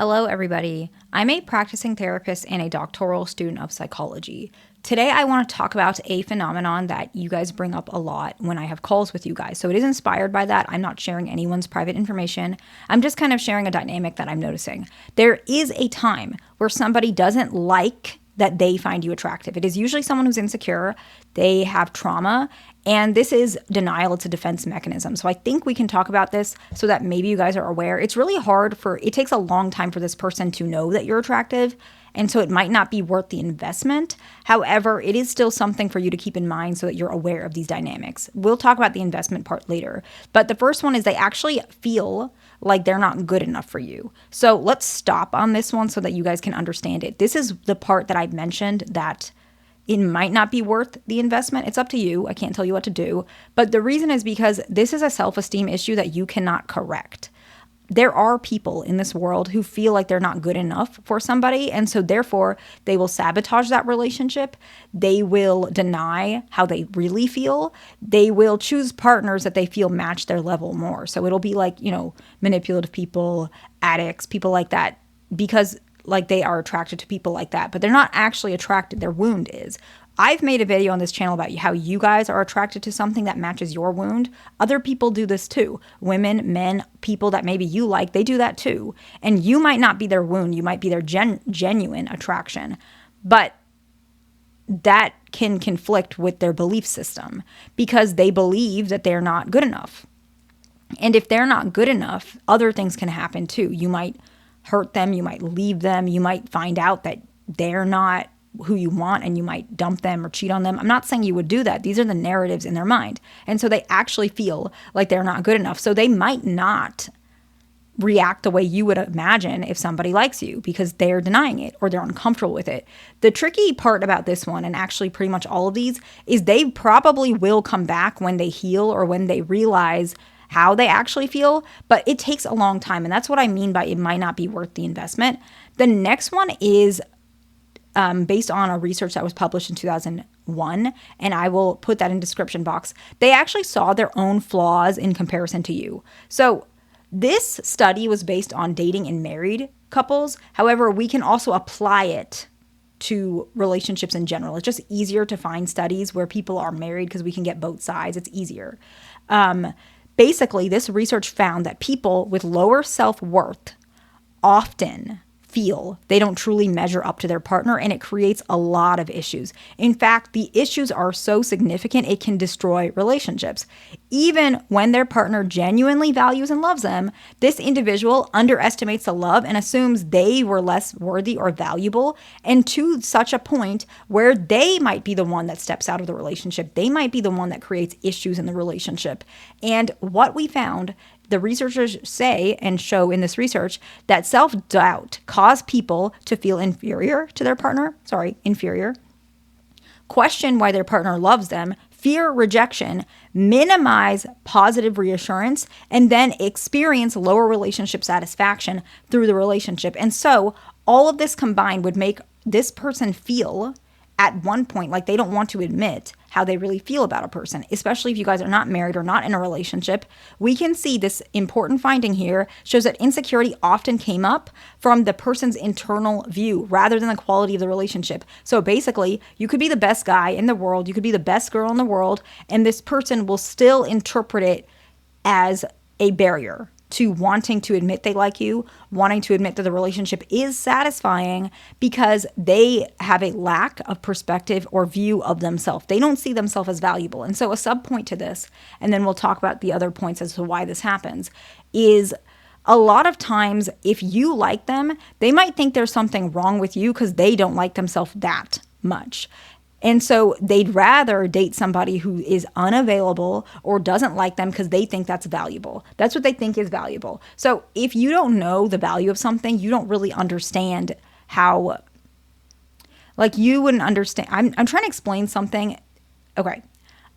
Hello, everybody. I'm a practicing therapist and a doctoral student of psychology. Today, I want to talk about a phenomenon that you guys bring up a lot when I have calls with you guys. So it is inspired by that. I'm not sharing anyone's private information. I'm just kind of sharing a dynamic that I'm noticing. There is a time where somebody doesn't like that they find you attractive. It is usually someone who's insecure, they have trauma, and this is denial. It's a defense mechanism. So I think we can talk about this so that maybe you guys are aware. It's really hard it takes a long time for this person to know that you're attractive. And so it might not be worth the investment. However, it is still something for you to keep in mind so that you're aware of these dynamics. We'll talk about the investment part later. But the first one is they actually feel like they're not good enough for you. So let's stop on this one so that you guys can understand it. This is the part that I mentioned that it might not be worth the investment. It's up to you. I can't tell you what to do. But the reason is because this is a self-esteem issue that you cannot correct. There are people in this world who feel like they're not good enough for somebody. And so therefore, they will sabotage that relationship. They will deny how they really feel. They will choose partners that they feel match their level more. So it'll be like, manipulative people, addicts, people like that, because like they are attracted to people like that, but they're not actually attracted. Their wound is. I've made a video on this channel about how you guys are attracted to something that matches your wound. Other people do this too. Women, men, people that maybe you like, they do that too. And you might not be their wound. You might be their genuine attraction. But that can conflict with their belief system because they believe that they're not good enough. And if they're not good enough, other things can happen too. You might hurt them, you might leave them, you might find out that they're not who you want and you might dump them or cheat on them. I'm not saying you would do that. These are the narratives in their mind. And so they actually feel like they're not good enough. So they might not react the way you would imagine if somebody likes you because they're denying it or they're uncomfortable with it. The tricky part about this one, and actually pretty much all of these, is they probably will come back when they heal or when they realize how they actually feel, but it takes a long time. And that's what I mean by it might not be worth the investment. The next one is based on a research that was published in 2001, and I will put that in description box. They actually saw their own flaws in comparison to you. So this study was based on dating and married couples. However, we can also apply it to relationships in general. It's just easier to find studies where people are married because we can get both sides. It's easier. Basically, this research found that people with lower self-worth often feel they don't truly measure up to their partner, and it creates a lot of issues. In fact, the issues are so significant it can destroy relationships. Even when their partner genuinely values and loves them, this individual underestimates the love and assumes they were less worthy or valuable, and to such a point where they might be the one that steps out of the relationship. They might be the one that creates issues in the relationship. And what we found, the researchers say and show in this research, that self-doubt cause people to feel inferior to their partner, question why their partner loves them, fear rejection, minimize positive reassurance, and then experience lower relationship satisfaction through the relationship. And so all of this combined would make this person feel at one point like they don't want to admit how they really feel about a person, especially if you guys are not married or not in a relationship. We can see this important finding here shows that insecurity often came up from the person's internal view rather than the quality of the relationship. So basically, you could be the best guy in the world, you could be the best girl in the world, and this person will still interpret it as a barrier to wanting to admit they like you, wanting to admit that the relationship is satisfying because they have a lack of perspective or view of themselves. They don't see themselves as valuable. And so a sub point to this, and then we'll talk about the other points as to why this happens, is a lot of times if you like them, they might think there's something wrong with you because they don't like themselves that much. And so they'd rather date somebody who is unavailable or doesn't like them because they think that's valuable. That's what they think is valuable. So if you don't know the value of something, you don't really understand how, like you wouldn't understand. I'm trying to explain something. Okay.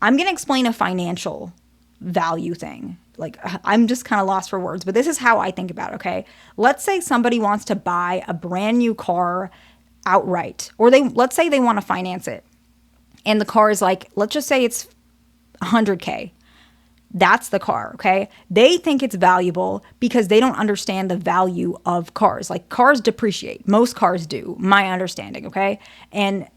I'm going to explain a financial value thing. Like I'm just kind of lost for words, but this is how I think about it. Okay. Let's say somebody wants to buy a brand new car outright, or let's say they want to finance it. And the car is like, let's just say it's $100K. That's the car, okay? They think it's valuable because they don't understand the value of cars. Like, cars depreciate. Most cars do, my understanding, okay? And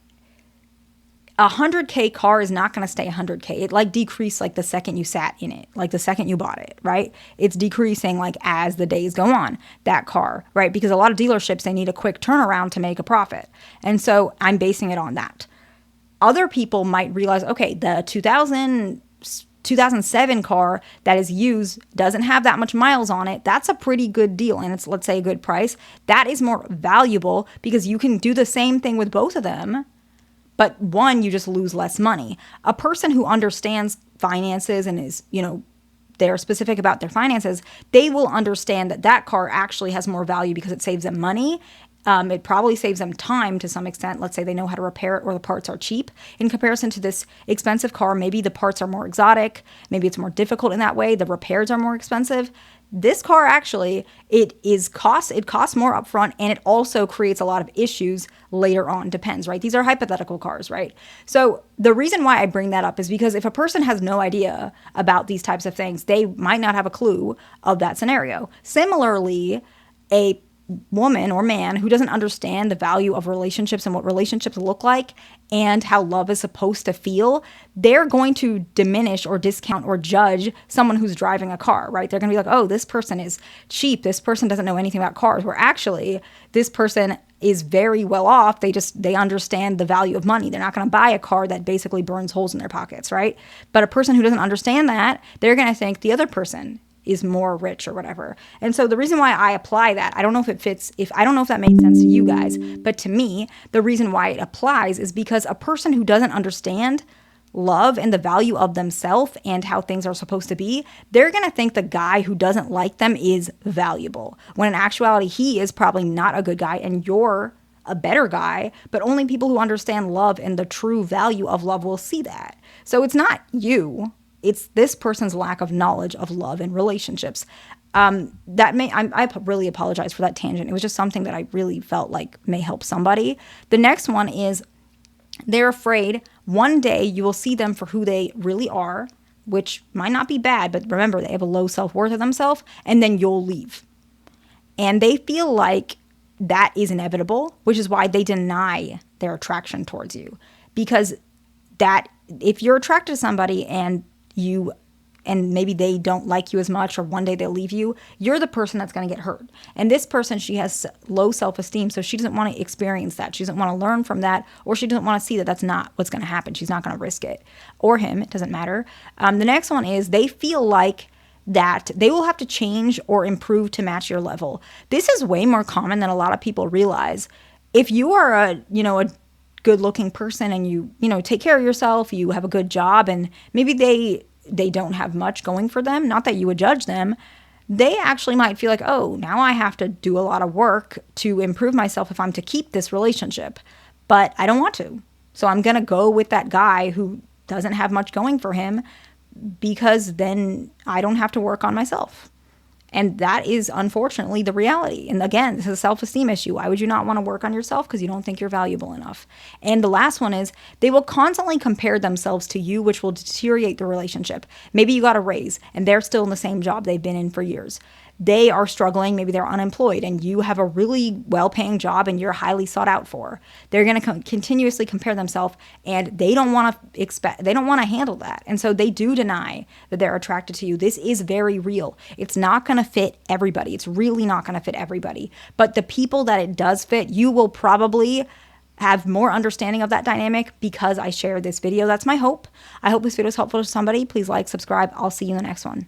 a 100K car is not going to stay 100K. It like decreased like the second you sat in it, like the second you bought it, right? It's decreasing like as the days go on, that car, right? Because a lot of dealerships, they need a quick turnaround to make a profit. And so I'm basing it on that. Other people might realize, okay, the 2007 car that is used doesn't have that much miles on it. That's a pretty good deal. And it's, let's say, a good price. That is more valuable because you can do the same thing with both of them. But one, you just lose less money. A person who understands finances and is, they're specific about their finances, they will understand that that car actually has more value because it saves them money. It probably saves them time to some extent. Let's say they know how to repair it or the parts are cheap in comparison to this expensive car. Maybe the parts are more exotic. Maybe it's more difficult in that way. The repairs are more expensive. This car actually, it costs more upfront, and it also creates a lot of issues later on. Depends, right? These are hypothetical cars, right? So the reason why I bring that up is because if a person has no idea about these types of things, they might not have a clue of that scenario. Similarly, a woman or man who doesn't understand the value of relationships and what relationships look like and how love is supposed to feel, they're going to diminish or discount or judge someone who's driving a car, right? They're going to be like, oh, this person is cheap. This person doesn't know anything about cars. Where actually this person is very well off. They understand the value of money. They're not going to buy a car that basically burns holes in their pockets, right? But a person who doesn't understand that, they're going to think the other person is more rich or whatever. And so the reason why I apply that, I don't know if it fits, I don't know if that made sense to you guys, but to me, the reason why it applies is because a person who doesn't understand love and the value of themselves and how things are supposed to be, they're going to think the guy who doesn't like them is valuable, when in actuality, he is probably not a good guy and you're a better guy. But only people who understand love and the true value of love will see that. So it's not you. It's this person's lack of knowledge of love and relationships. I really apologize for that tangent. It was just something that I really felt like may help somebody. The next one is they're afraid one day you will see them for who they really are, which might not be bad, but remember, they have a low self-worth of themselves, and then you'll leave. And they feel like that is inevitable, which is why they deny their attraction towards you. Because that if you're attracted to somebody and maybe they don't like you as much, or one day they'll leave you, you're the person that's going to get hurt. And this person, she has low self-esteem, so she doesn't want to experience that. She doesn't want to learn from that, or she doesn't want to see that that's not what's going to happen. She's not going to risk it. Or him, it doesn't matter. The next one is they feel like that they will have to change or improve to match your level. This is way more common than a lot of people realize. If you are a good-looking person and you take care of yourself, you have a good job, and maybe they don't have much going for them, not that you would judge them, they actually might feel like, oh, now I have to do a lot of work to improve myself if I'm to keep this relationship, but I don't want to. So I'm going to go with that guy who doesn't have much going for him, because then I don't have to work on myself. And that is unfortunately the reality. And again, this is a self-esteem issue. Why would you not want to work on yourself? Because you don't think you're valuable enough. And the last one is they will constantly compare themselves to you, which will deteriorate the relationship. Maybe you got a raise and they're still in the same job they've been in for years. They are struggling, maybe they're unemployed, and you have a really well-paying job and you're highly sought out for. They're going to continuously compare themselves, and they don't want to handle that. And so they do deny that they're attracted to you. This is very real. It's not going to fit everybody. It's really not going to fit everybody. But the people that it does fit, you will probably have more understanding of that dynamic because I shared this video. That's my hope. I hope this video is helpful to somebody. Please like, subscribe. I'll see you in the next one.